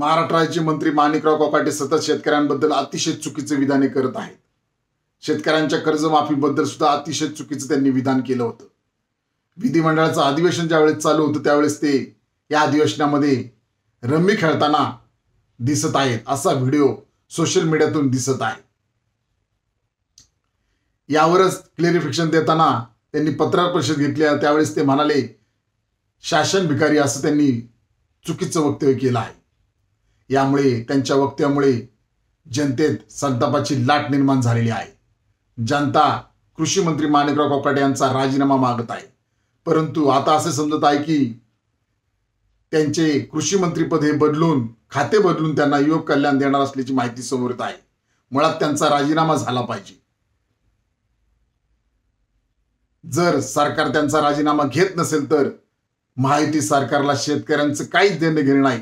महाराष्ट्राचे मंत्री माणिकराव कोकाटे सतत शेतकऱ्यांबद्दल अतिशय चुकीचे विधाने करत आहेत। शेतकऱ्यांच्या कर्जमाफीबद्दल सुद्धा अतिशय चुकीचं त्यांनी विधान केलं होतं। विधिमंडळाचं अधिवेशन ज्यावेळेस चालू होतं त्यावेळेस ते या अधिवेशनामध्ये रम्मी खेळताना दिसत आहेत असा व्हिडिओ सोशल मीडियातून दिसत आहे। यावरच क्लेरिफिकेशन देताना त्यांनी पत्रकार परिषद घेतली। त्यावेळेस ते म्हणाले शासन भिकारी असं त्यांनी चुकीचं वक्तव्य केलं आहे। यामुळे त्यांच्या वक्तव्यामुळे जनतेत संतापाची लाट निर्माण झालेली आहे। जनता कृषी मंत्री माणिकराव कोकाटे यांचा राजीनामा मागत आहे। परंतु आता असे समजत आहे की त्यांचे कृषी मंत्रीपद हे बदलून खाते बदलून त्यांना युवक कल्याण देणार असल्याची माहिती समोर येत आहे। मुळात त्यांचा राजीनामा झाला पाहिजे। जर सरकार त्यांचा राजीनामा घेत नसेल तर महायुती सरकारला शेतकऱ्यांचं काहीच देणं घेणं नाही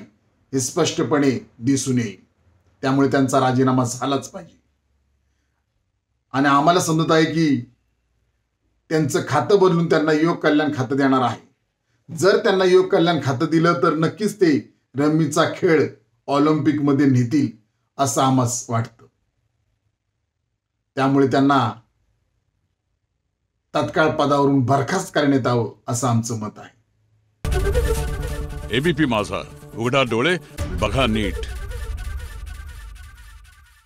हे स्पष्टपणे दिसून येईल। त्यामुळे त्यांचा राजीनामा झालाच पाहिजे। आणि आम्हाला समजत आहे की त्यांचं खातं बदलून त्यांना युवक कल्याण खातं देणार आहे। जर त्यांना युवक कल्याण खातं दिलं तर नक्कीच ते रम्मीचा खेळ ऑलिम्पिक मध्ये नेतील असं आम्हास वाटतं। त्यामुळे त्यांना तत्काळ पदावरून बरखास्त करण्यात यावं असं आमचं मत आहे। एबीपी माझा, उघडा डोळे बघा नीट।